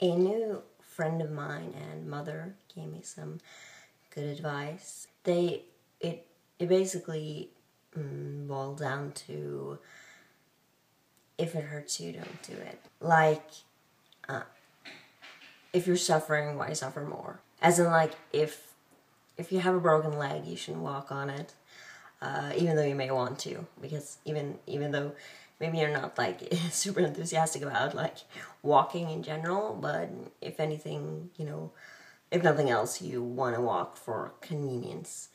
A new friend of mine and mother gave me some good advice. It basically boiled down to, if it hurts you, don't do it. Like, if you're suffering, why suffer more? As in, like, if you have a broken leg, you shouldn't walk on it, even though you may want to, because even though maybe you're not like super enthusiastic about like walking in general, but if anything, you know, if nothing else, you want to walk for convenience,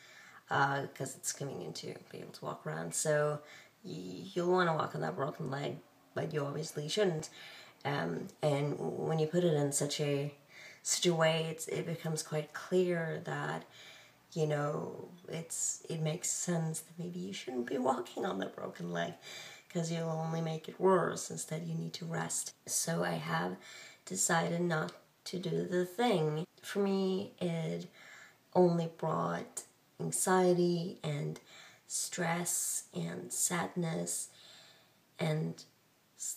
because it's convenient to be able to walk around. So you'll want to walk on that broken leg, but you obviously shouldn't. And when you put it in such a way, it becomes quite clear that, you know, it makes sense that maybe you shouldn't be walking on the broken leg, because you'll only make it worse. Instead, you need to rest. So I have decided not to do the thing. For me, it only brought anxiety and stress and sadness and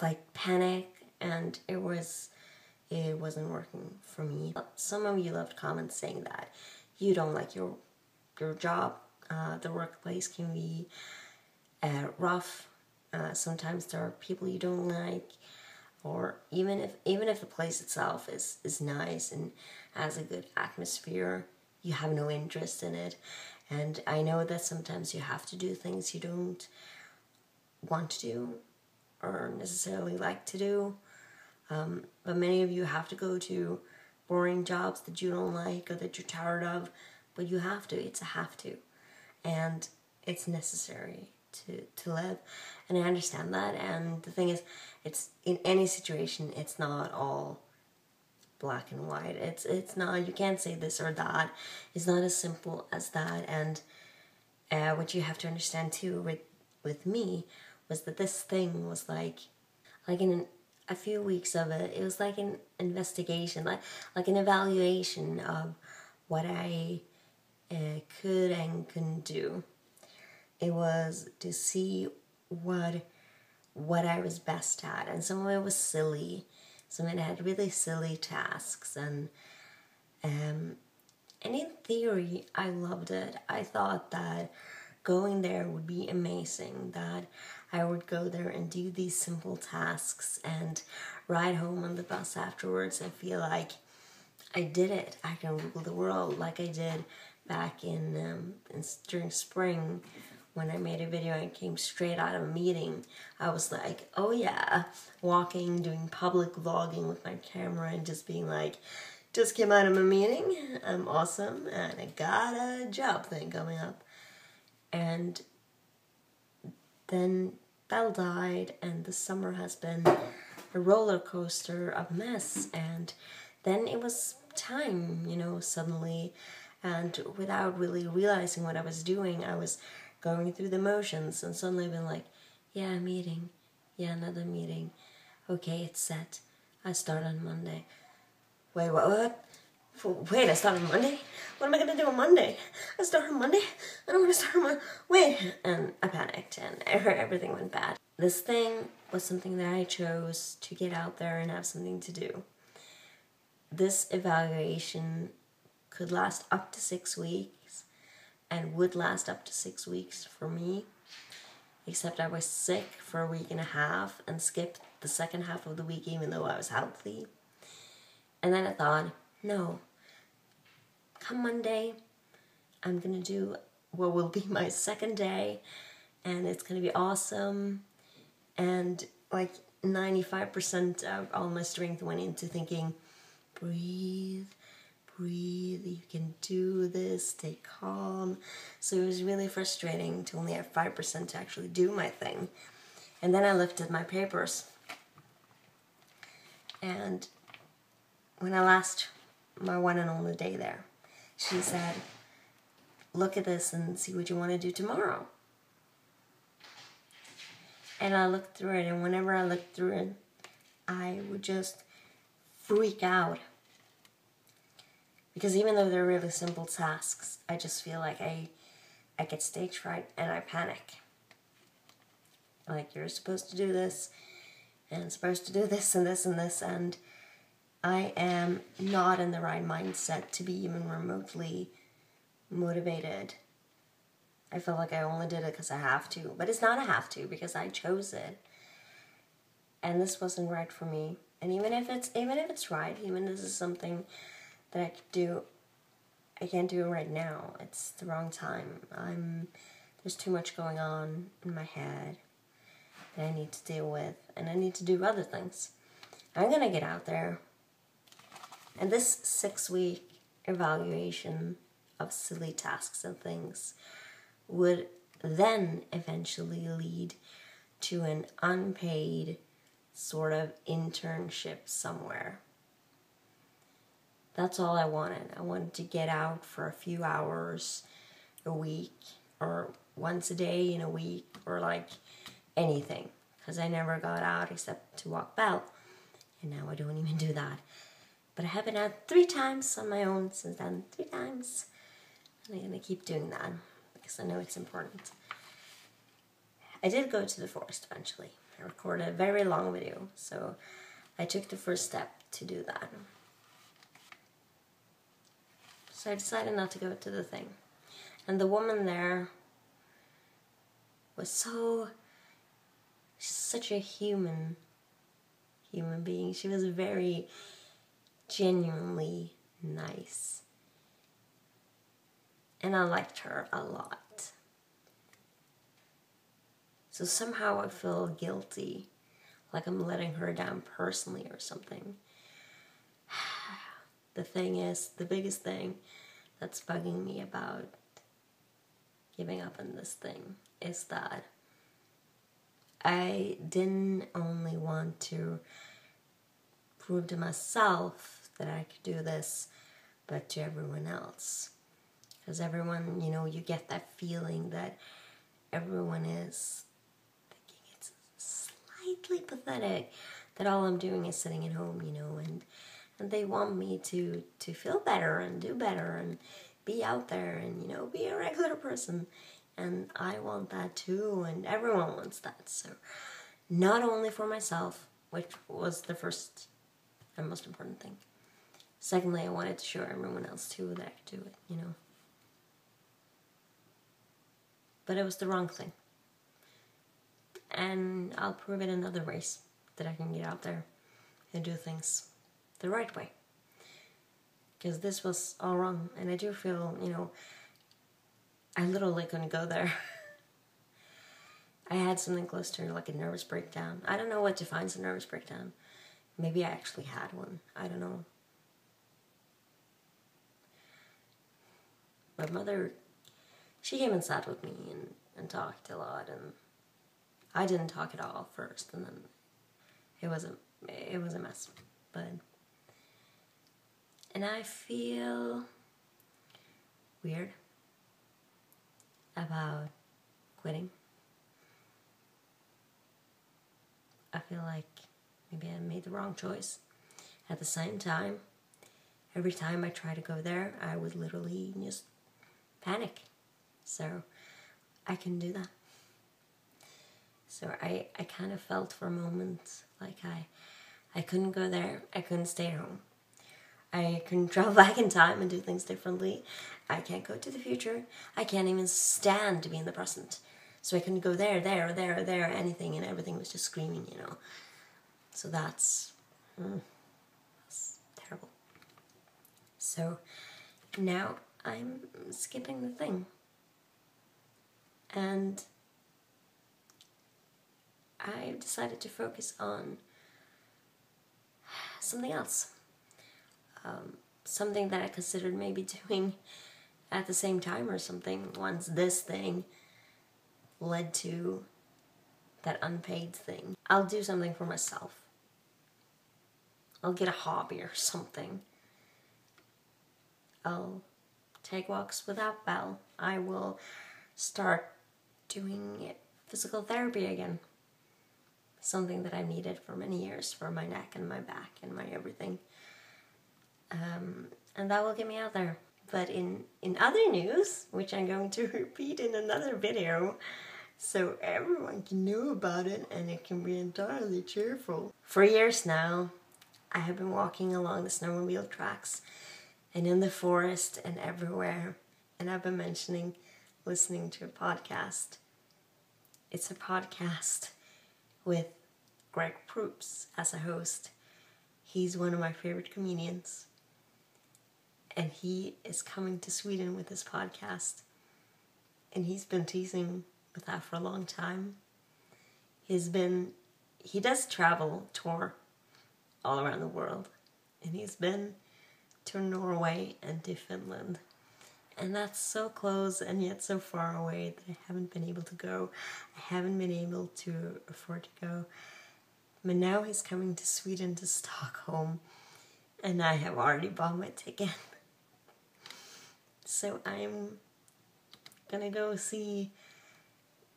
like panic, and it wasn't working for me. Some of you left comments saying that you don't like your job. The workplace can be rough. Sometimes there are people you don't like, or even if the place itself is nice and has a good atmosphere, you have no interest in it. And I know that sometimes you have to do things you don't want to do or necessarily like to do. But many of you have to go to boring jobs that you don't like or that you're tired of, but you have to. It's a have to. And it's necessary to live. And I understand that. And the thing is, it's in any situation, it's not all black and white. It's not, you can't say this or that. It's not as simple as that. And what you have to understand too with me was that this thing was like in a few weeks of it, it was like an investigation, like an evaluation of what I could and couldn't do. It was to see what I was best at, and some of it was silly. Some of it had really silly tasks, and in theory, I loved it. I thought that going there would be amazing, that I would go there and do these simple tasks and ride home on the bus afterwards and feel like I did it. I can rule the world like I did back during spring when I made a video and came straight out of a meeting. I was like, oh yeah, walking, doing public vlogging with my camera and just being like, just came out of a meeting, I'm awesome, and I got a job thing coming up. And then Belle died, and the summer has been a roller coaster of mess. And then it was time, you know, suddenly, and without really realizing what I was doing, I was going through the motions, and suddenly I've been like, yeah, meeting, yeah, another meeting, okay, it's set, I start on Monday. Wait, what? Wait, I start on Monday? What am I gonna do on Monday? I start on Monday? I don't want to start on Monday. Wait! And I panicked, and everything went bad. This thing was something that I chose to get out there and have something to do. This evaluation could last up to 6 weeks, and would last up to 6 weeks for me, except I was sick for a week and a half and skipped the second half of the week even though I was healthy. And then I thought, no, come Monday, I'm gonna do what will be my second day, and it's gonna be awesome. And like 95% of all my strength went into thinking, breathe, you can do this, stay calm. So it was really frustrating to only have 5% to actually do my thing. And then I lifted my papers. And when I last, my one and only day there, she said, look at this and see what you want to do tomorrow. And I looked through it, and whenever I looked through it, I would just freak out. Because even though they're really simple tasks, I just feel like I get stage fright and I panic. Like, you're supposed to do this, and supposed to do this and this and this, and I am not in the right mindset to be even remotely motivated. I feel like I only did it because I have to, but it's not a have to because I chose it. And this wasn't right for me. And even if it's right, even if this is something that I could do, I can't do it right now. It's the wrong time. There's too much going on in my head that I need to deal with, and I need to do other things. I'm gonna get out there. And this 6-week evaluation of silly tasks and things would then eventually lead to an unpaid sort of internship somewhere. That's all I wanted. I wanted to get out for a few hours a week, or once a day in a week, or like anything. Because I never got out except to walk Belle. And now I don't even do that. But I have been out 3 times on my own since then. 3 times. And I'm going to keep doing that because I know it's important. I did go to the forest eventually. I recorded a very long video. So I took the first step to do that. So I decided not to go to the thing. And the woman there was such a human being. She was very genuinely nice. And I liked her a lot. So somehow I feel guilty, like I'm letting her down personally or something. The thing is, the biggest thing that's bugging me about giving up on this thing is that I didn't only want to prove to myself that I could do this, but to everyone else. Because everyone, you get that feeling that everyone is thinking it's slightly pathetic that all I'm doing is sitting at home, and they want me to feel better and do better and be out there and, be a regular person. And I want that too, and everyone wants that. So not only for myself, which was the first and most important thing. Secondly, I wanted to show everyone else too that I could do it, But it was the wrong thing. And I'll prove it in other ways that I can get out there and do things the right way. Because this was all wrong. And I do feel, I literally couldn't go there. I had something close to like a nervous breakdown. I don't know what defines a nervous breakdown. Maybe I actually had one. I don't know. My mother, she came and sat with me and talked a lot. And I didn't talk at all first. And then it was a mess. And I feel weird about quitting. I feel like maybe I made the wrong choice. At the same time, every time I try to go there, I would literally just panic. So I couldn't do that. So I kind of felt for a moment like I couldn't go there. I couldn't stay at home. I couldn't travel back in time and do things differently. I can't go to the future. I can't even stand to be in the present. So I couldn't go there, anything, and everything was just screaming, So that's terrible. So now I'm skipping the thing. And I decided to focus on something else. Something that I considered maybe doing at the same time or something once this thing led to that unpaid thing. I'll do something for myself. I'll get a hobby or something. I'll take walks without Belle. I will start doing physical therapy again. Something that I've needed for many years for my neck and my back and my everything. And that will get me out there. But in other news, which I'm going to repeat in another video, so everyone can know about it and it can be entirely cheerful. For years now, I have been walking along the snowmobile tracks and in the forest and everywhere, and I've been mentioning listening to a podcast. It's a podcast with Greg Proops as a host. He's one of my favorite comedians, and he is coming to Sweden with his podcast, and he's been teasing with that for a long time. He does travel tour all around the world, and he's been to Norway and to Finland, and that's so close and yet so far away that I haven't been able to go. I haven't been able to afford to go, but now he's coming to Sweden, to Stockholm, and I have already bought my ticket. So I'm gonna go see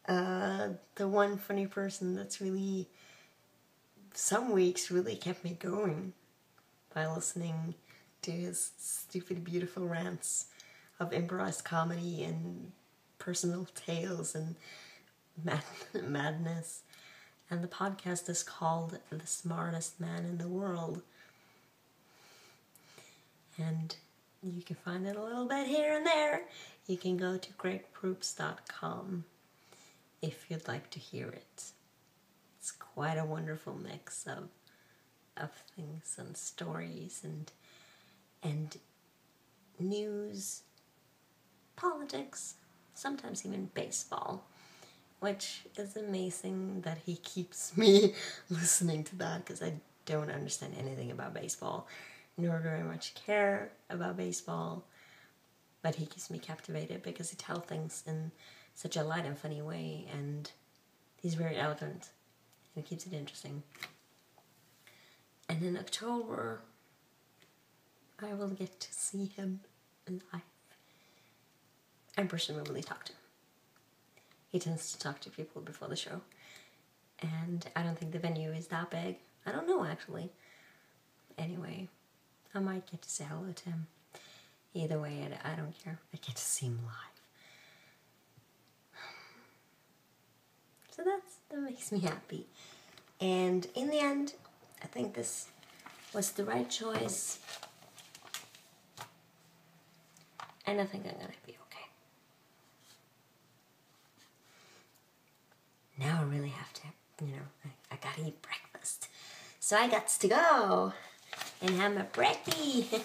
the one funny person that's really, some weeks really kept me going by listening to his stupid, beautiful rants of improvised comedy and personal tales and madness. And the podcast is called The Smartest Man in the World. And you can find it a little bit here and there. You can go to gregproops.com if you'd like to hear it. It's quite a wonderful mix of things and stories and news, politics, sometimes even baseball, which is amazing that he keeps me listening to that, because I don't understand anything about baseball, nor do I much care about baseball, but he keeps me captivated because he tells things in such a light and funny way, and he's very eloquent, and it keeps it interesting. And in October, I will get to see him live and presumably talk to him. He tends to talk to people before the show, and I don't think the venue is that big. I don't know, actually. Anyway, I might get to say hello to him. Either way, I don't care. I get to see him live. So that makes me happy. And in the end, I think this was the right choice. And I think I'm gonna be okay. Now I really have to, I gotta eat breakfast. So I got to go and have my brekkie.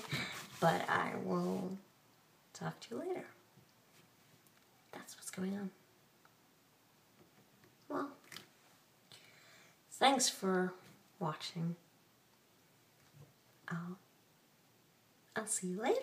But I will talk to you later. That's what's going on. Well, thanks for watching. I'll see you later.